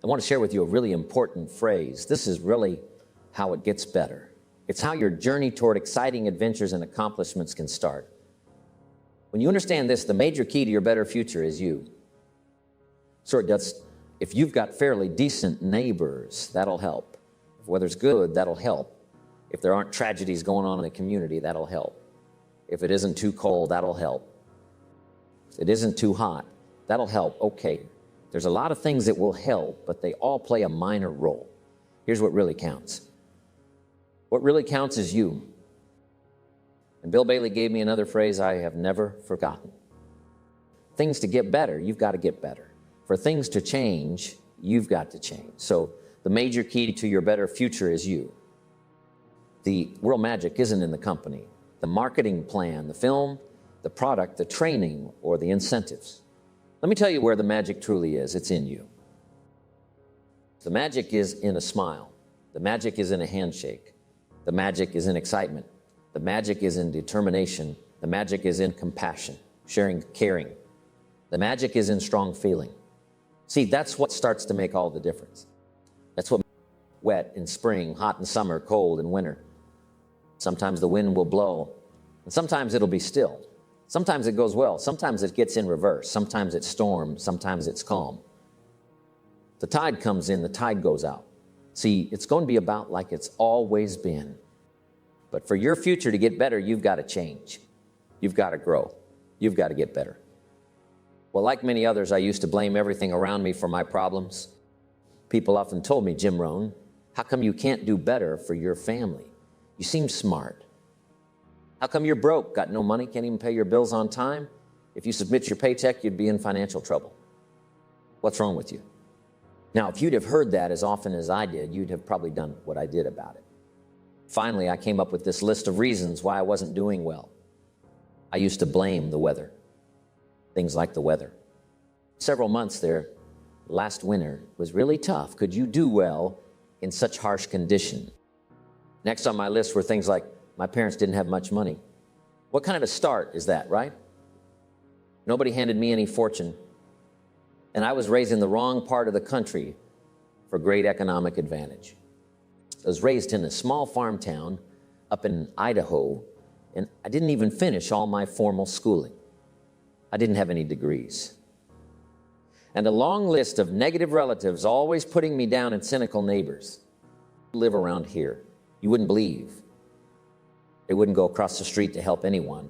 I want to share with you a really important phrase. This is really how it gets better. It's how your journey toward exciting adventures and accomplishments can start. When you understand this, the major key to your better future is you. So it does. If you've got fairly decent neighbors, that'll help. If the weather's good, that'll help. If there aren't tragedies going on in the community, that'll help. If it isn't too cold, that'll help. If it isn't too hot, that'll help. Okay, there's a lot of things that will help, but they all play a minor role. Here's what really counts. What really counts is you. And Bill Bailey gave me another phrase I have never forgotten. Things to get better, you've got to get better. For things to change, you've got to change. So the major key to your better future is you. The real magic isn't in the company, the marketing plan, the film, the product, the training, or the incentives. Let me tell you where the magic truly is. It's in you. The magic is in a smile. The magic is in a handshake. The magic is in excitement. The magic is in determination. The magic is in compassion, sharing, caring. The magic is in strong feeling. See, that's what starts to make all the difference. That's what wet in spring, hot in summer, cold in winter. Sometimes the wind will blow, and sometimes it'll be still. Sometimes it goes well. Sometimes it gets in reverse. Sometimes it's storm. Sometimes it's calm. The tide comes in, the tide goes out. See, it's going to be about like it's always been. But for your future to get better, you've got to change. You've got to grow. You've got to get better. Well, like many others, I used to blame everything around me for my problems. People often told me, Jim Rohn, how come you can't do better for your family? You seem smart. How come you're broke, got no money, can't even pay your bills on time? If you submit your paycheck, you'd be in financial trouble. What's wrong with you? Now, if you'd have heard that as often as I did, you'd have probably done what I did about it. Finally, I came up with this list of reasons why I wasn't doing well. I used to blame the weather. Things like the weather. Several months there, last winter, was really tough. Could you do well in such harsh condition? Next on my list were things like, my parents didn't have much money. What kind of a start is that, right? Nobody handed me any fortune, and I was raised in the wrong part of the country for great economic advantage. I was raised in a small farm town up in Idaho, and I didn't even finish all my formal schooling. I didn't have any degrees. And a long list of negative relatives always putting me down, and cynical neighbors. I live around here. You wouldn't believe. They wouldn't go across the street to help anyone.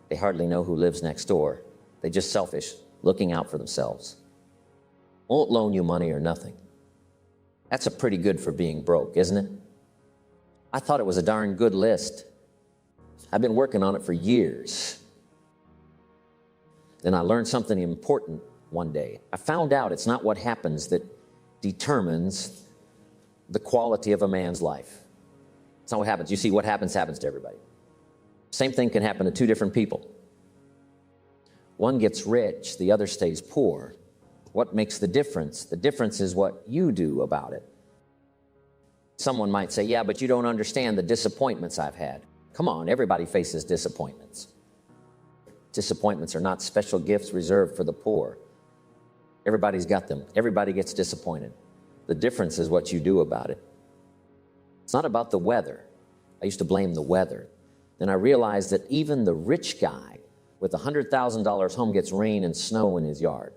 They hardly know who lives next door. They're just selfish, looking out for themselves. Won't loan you money or nothing. That's a pretty good for being broke, isn't it? I thought it was a darn good list. I've been working on it for years. Then I learned something important one day. I found out it's not what happens that determines the quality of a man's life. It's not what happens. You see, what happens to everybody. Same thing can happen to two different people. One gets rich, the other stays poor. What makes the difference? The difference is what you do about it. Someone might say, yeah, but you don't understand the disappointments I've had. Come on, everybody faces disappointments. Disappointments are not special gifts reserved for the poor. Everybody's got them. Everybody gets disappointed. The difference is what you do about it. It's not about the weather. I used to blame the weather. Then I realized that even the rich guy with $100,000 home gets rain and snow in his yard.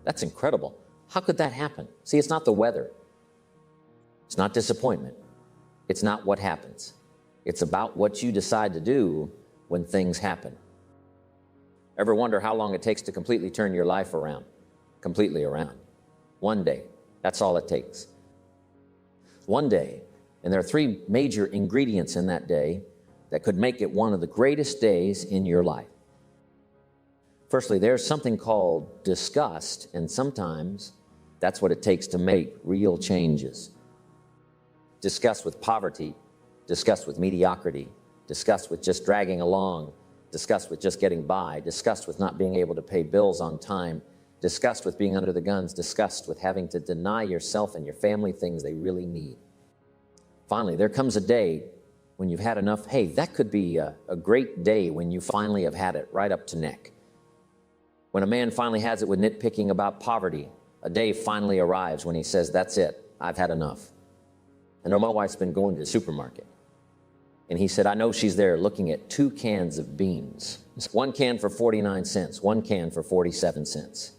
That's incredible. How could that happen? See, it's not the weather. It's not disappointment. It's not what happens. It's about what you decide to do when things happen. Ever wonder how long it takes to completely turn your life around? Completely around. One day. That's all it takes. One day. And there are three major ingredients in that day that could make it one of the greatest days in your life. Firstly, there's something called disgust, and sometimes that's what it takes to make real changes. Disgust with poverty, disgust with mediocrity, disgust with just dragging along, disgust with just getting by, disgust with not being able to pay bills on time, disgust with being under the guns, disgust with having to deny yourself and your family things they really need. Finally, there comes a day when you've had enough. Hey, that could be a great day when you finally have had it right up to neck. When a man finally has it with nitpicking about poverty, A day finally arrives when he says, that's it, I've had enough. I know my wife's been going to the supermarket. And he said, I know she's there looking at 2 cans of beans. It's 1 can for 49 cents, 1 can for 47 cents.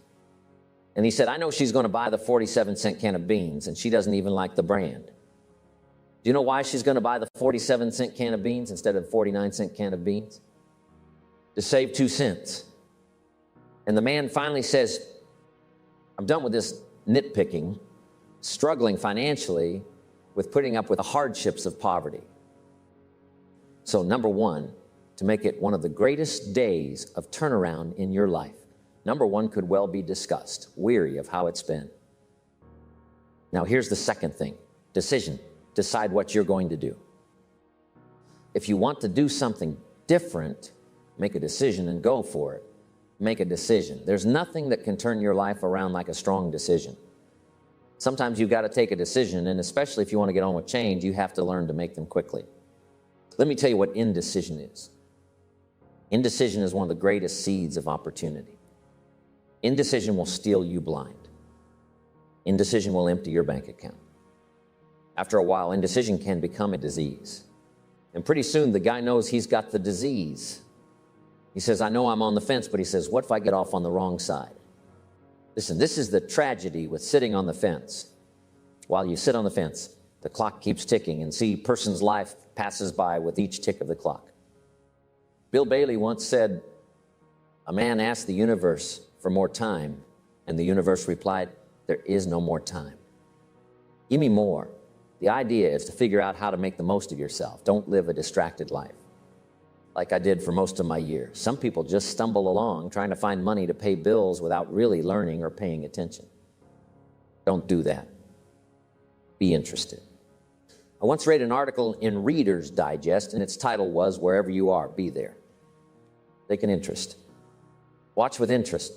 And he said, I know she's going to buy the 47-cent can of beans, and she doesn't even like the brand. Do you know why she's going to buy the 47-cent can of beans instead of the 49-cent can of beans? To save 2 cents. And the man finally says, I'm done with this nitpicking, struggling financially with putting up with the hardships of poverty. So number 1, to make it one of the greatest days of turnaround in your life, number 1 could well be disgust, weary of how it's been. Now here's the second thing, decision. Decide what you're going to do. If you want to do something different, make a decision and go for it. Make a decision. There's nothing that can turn your life around like a strong decision. Sometimes you've got to take a decision, and especially if you want to get on with change, you have to learn to make them quickly. Let me tell you what indecision is. Indecision is one of the greatest seeds of opportunity. Indecision will steal you blind. Indecision will empty your bank account. After a while, indecision can become a disease. And pretty soon, the guy knows he's got the disease. He says, I know I'm on the fence, but he says, what if I get off on the wrong side? Listen, this is the tragedy with sitting on the fence. While you sit on the fence, the clock keeps ticking, and see, a person's life passes by with each tick of the clock. Bill Bailey once said, a man asked the universe for more time, and the universe replied, there is no more time. Give me more. The idea is to figure out how to make the most of yourself. Don't live a distracted life, like I did for most of my years. Some people just stumble along trying to find money to pay bills without really learning or paying attention. Don't do that. Be interested. I once read an article in Reader's Digest, and its title was, Wherever You Are, Be There. Take an interest. Watch with interest.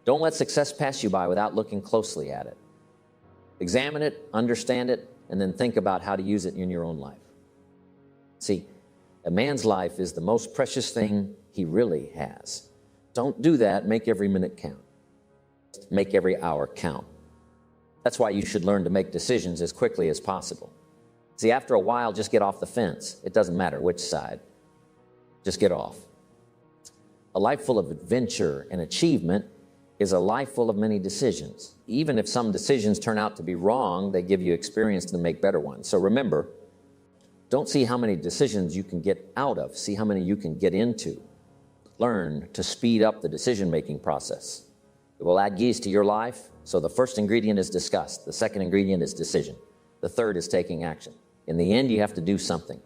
Don't let success pass you by without looking closely at it. Examine it, understand it, and then think about how to use it in your own life. See, a man's life is the most precious thing he really has. Don't do that. Make every minute count. Make every hour count. That's why you should learn to make decisions as quickly as possible. See, after a while, just get off the fence. It doesn't matter which side. Just get off. A life full of adventure and achievement is a life full of many decisions. Even if some decisions turn out to be wrong, they give you experience to make better ones. So remember, don't see how many decisions you can get out of. See how many you can get into. Learn to speed up the decision-making process. It will add yeast to your life. So the first ingredient is disgust. The second ingredient is decision. The third is taking action. In the end, you have to do something.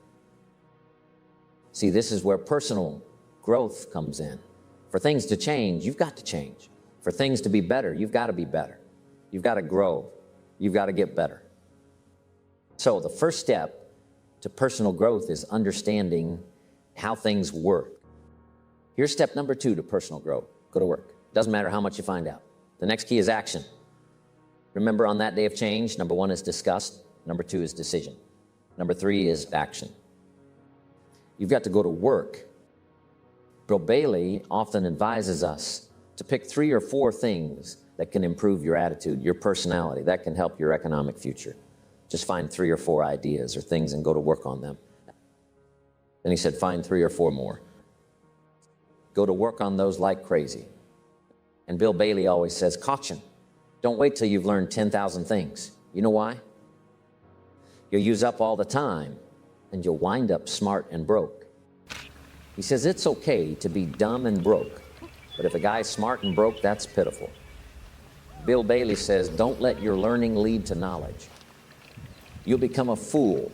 See, this is where personal growth comes in. For things to change, you've got to change. For things to be better, you've got to be better. You've got to grow. You've got to get better. So the first step to personal growth is understanding how things work. Here's step number 2 to personal growth. Go to work. Doesn't matter how much you find out. The next key is action. Remember, on that day of change, number 1 is disgust. Number 2 is decision. Number 3 is action. You've got to go to work. Bill Bailey often advises us to pick 3 or 4 things that can improve your attitude, your personality, that can help your economic future. Just find 3 or 4 ideas or things and go to work on them. Then he said, find 3 or 4 more. Go to work on those like crazy. And Bill Bailey always says, caution, don't wait till you've learned 10,000 things. You know why? You'll use up all the time, and you'll wind up smart and broke. He says it's okay to be dumb and broke, but if a guy's smart and broke, that's pitiful. Bill Bailey says, don't let your learning lead to knowledge. You'll become a fool.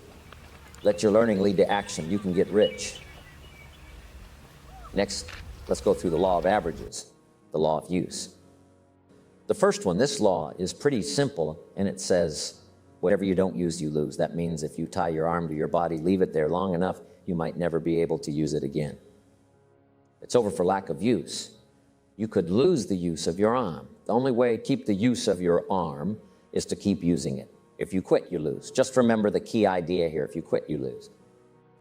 Let your learning lead to action. You can get rich. Next, let's go through the law of averages, the law of use. The first one, this law is pretty simple, and it says, whatever you don't use, you lose. That means if you tie your arm to your body, leave it there long enough, you might never be able to use it again. It's over for lack of use. You could lose the use of your arm. The only way to keep the use of your arm is to keep using it. If you quit, you lose. Just remember the key idea here. If you quit, you lose.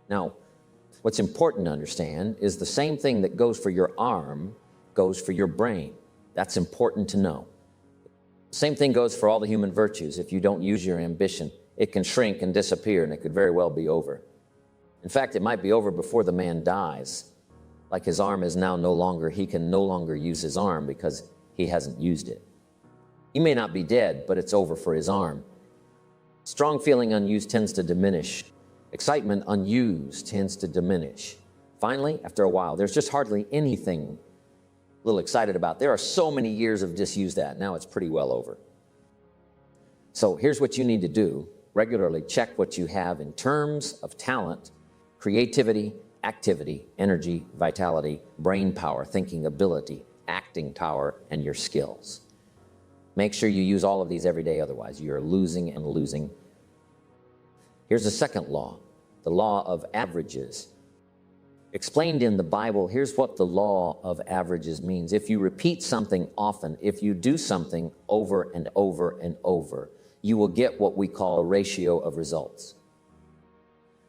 Now, what's important to understand is the same thing that goes for your arm goes for your brain. That's important to know. Same thing goes for all the human virtues. If you don't use your ambition, it can shrink and disappear, and it could very well be over. In fact, it might be over before the man dies. Like his arm is now no longer, he can no longer use his arm because he hasn't used it. He may not be dead, but it's over for his arm. Strong feeling unused tends to diminish. Excitement unused tends to diminish. Finally, after a while, there's just hardly anything a little excited about. There are so many years of disused that. Now it's pretty well over. So here's what you need to do. Regularly check what you have in terms of talent, creativity, activity, energy, vitality, brain power, thinking ability, acting power, and your skills. Make sure you use all of these every day, otherwise you're losing and losing. Here's the second law, the law of averages. Explained in the Bible, here's what the law of averages means. If you repeat something often, if you do something over and over and over, you will get what we call a ratio of results.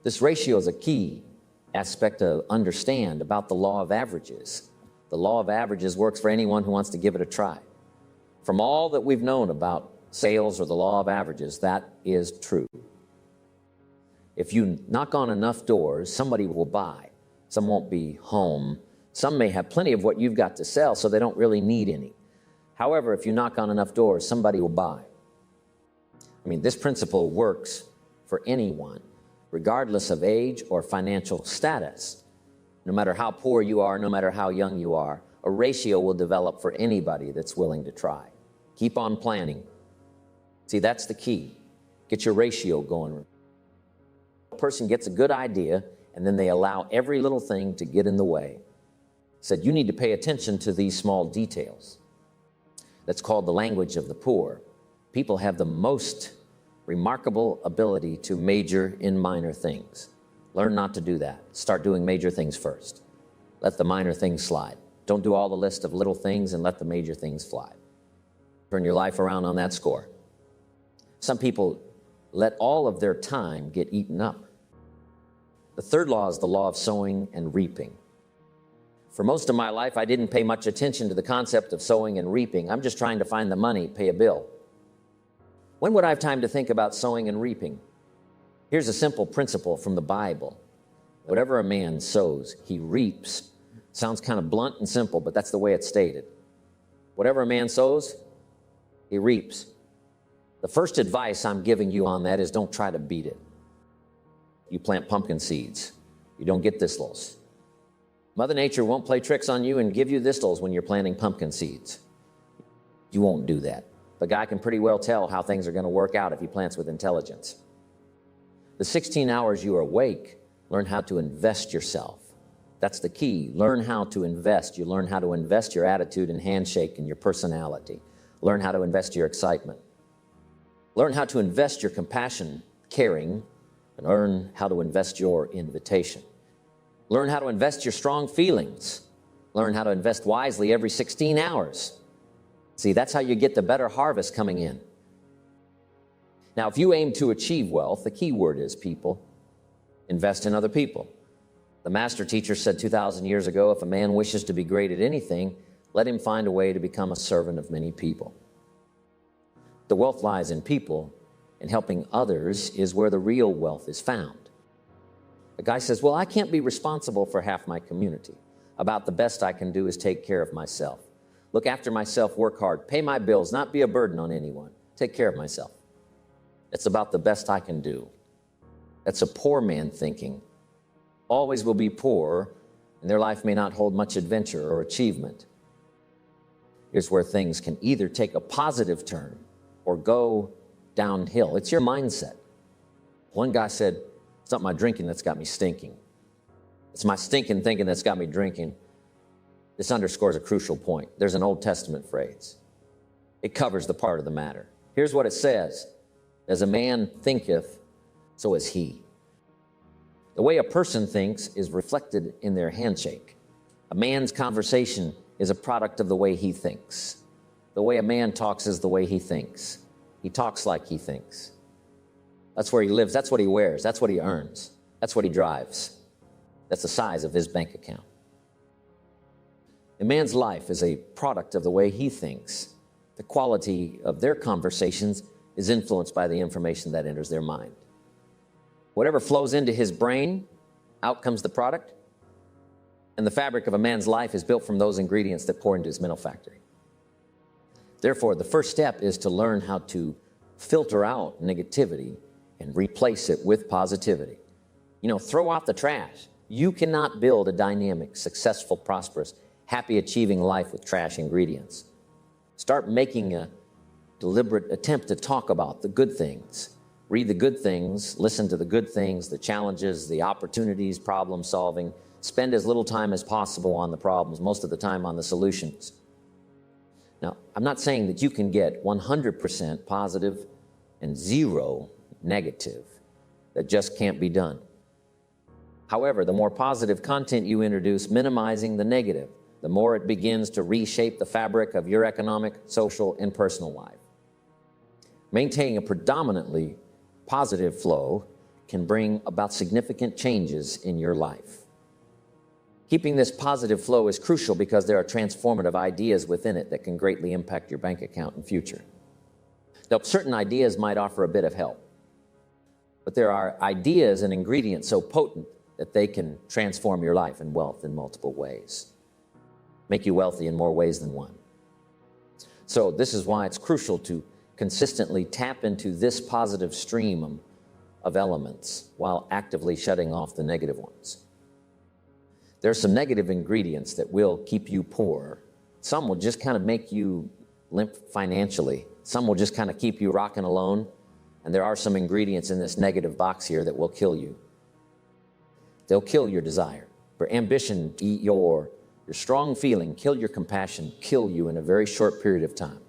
This ratio is a key aspect to understand about the law of averages. The law of averages works for anyone who wants to give it a try. From all that we've known about sales or the law of averages, that is true. If you knock on enough doors, somebody will buy. Some won't be home. Some may have plenty of what you've got to sell, so they don't really need any. However, if you knock on enough doors, somebody will buy. I mean, this principle works for anyone, regardless of age or financial status. No matter how poor you are, no matter how young you are, a ratio will develop for anybody that's willing to try. Keep on planning. See, that's the key. Get your ratio going. A person gets a good idea, and then they allow every little thing to get in the way. Said, you need to pay attention to these small details. That's called the language of the poor. People have the most remarkable ability to major in minor things. Learn not to do that. Start doing major things first. Let the minor things slide. Don't do all the list of little things and let the major things fly. Turn your life around on that score. Some people let all of their time get eaten up. The third law is the law of sowing and reaping. For most of my life, I didn't pay much attention to the concept of sowing and reaping. I'm just trying to find the money, pay a bill. When would I have time to think about sowing and reaping? Here's a simple principle from the Bible. Whatever a man sows, he reaps. Sounds kind of blunt and simple, but that's the way it's stated. Whatever a man sows, he reaps. The first advice I'm giving you on that is don't try to beat it. You plant pumpkin seeds, you don't get thistles. Mother Nature won't play tricks on you and give you thistles when you're planting pumpkin seeds. You won't do that. The guy can pretty well tell how things are going to work out if he plants with intelligence. The 16 hours you are awake, learn how to invest yourself. That's the key. Learn how to invest. You learn how to invest your attitude and handshake and your personality. Learn how to invest your excitement. Learn how to invest your compassion, caring, and learn how to invest your invitation. Learn how to invest your strong feelings. Learn how to invest wisely every 16 hours. See, that's how you get the better harvest coming in. Now, if you aim to achieve wealth, the key word is people. Invest in other people. The master teacher said 2,000 years ago, if a man wishes to be great at anything, let him find a way to become a servant of many people. The wealth lies in people, and helping others is where the real wealth is found. The guy says, well, I can't be responsible for half my community. About the best I can do is take care of myself. Look after myself, work hard, pay my bills, not be a burden on anyone. Take care of myself. It's about the best I can do. That's a poor man thinking. Always will be poor, and their life may not hold much adventure or achievement. Here's where things can either take a positive turn or go downhill. It's your mindset. One guy said, it's not my drinking that's got me stinking. It's my stinking thinking that's got me drinking. This underscores a crucial point. There's an Old Testament phrase. It covers the part of the matter. Here's what it says. As a man thinketh, so is he. The way a person thinks is reflected in their handshake. A man's conversation is a product of the way he thinks. The way a man talks is the way he thinks. He talks like he thinks. That's where he lives. That's what he wears. That's what he earns. That's what he drives. That's the size of his bank account. A man's life is a product of the way he thinks. The quality of their conversations is influenced by the information that enters their mind. Whatever flows into his brain, out comes the product. And the fabric of a man's life is built from those ingredients that pour into his mental factory. Therefore, the first step is to learn how to filter out negativity and replace it with positivity. Throw out the trash. You cannot build a dynamic, successful, prosperous, happy, achieving life with trash ingredients. Start making a deliberate attempt to talk about the good things. Read the good things, listen to the good things, the challenges, the opportunities, problem solving. Spend as little time as possible on the problems, most of the time on the solutions. Now, I'm not saying that you can get 100% positive and 0 negative. That just can't be done. However, the more positive content you introduce, minimizing the negative, the more it begins to reshape the fabric of your economic, social, and personal life. Maintaining a predominantly positive flow can bring about significant changes in your life. Keeping this positive flow is crucial because there are transformative ideas within it that can greatly impact your bank account in future. Now, certain ideas might offer a bit of help, but there are ideas and ingredients so potent that they can transform your life and wealth in multiple ways, make you wealthy in more ways than one. So this is why it's crucial to consistently tap into this positive stream of elements while actively shutting off the negative ones. There are some negative ingredients that will keep you poor. Some will just kind of make you limp financially. Some will just kind of keep you rocking alone. And there are some ingredients in this negative box here that will kill you. They'll kill your desire. For ambition, eat your strong feeling, kill your compassion, kill you in a very short period of time.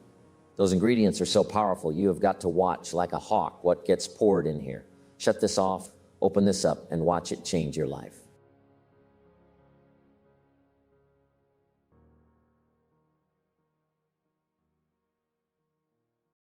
Those ingredients are so powerful, you have got to watch like a hawk what gets poured in here. Shut this off, open this up, and watch it change your life.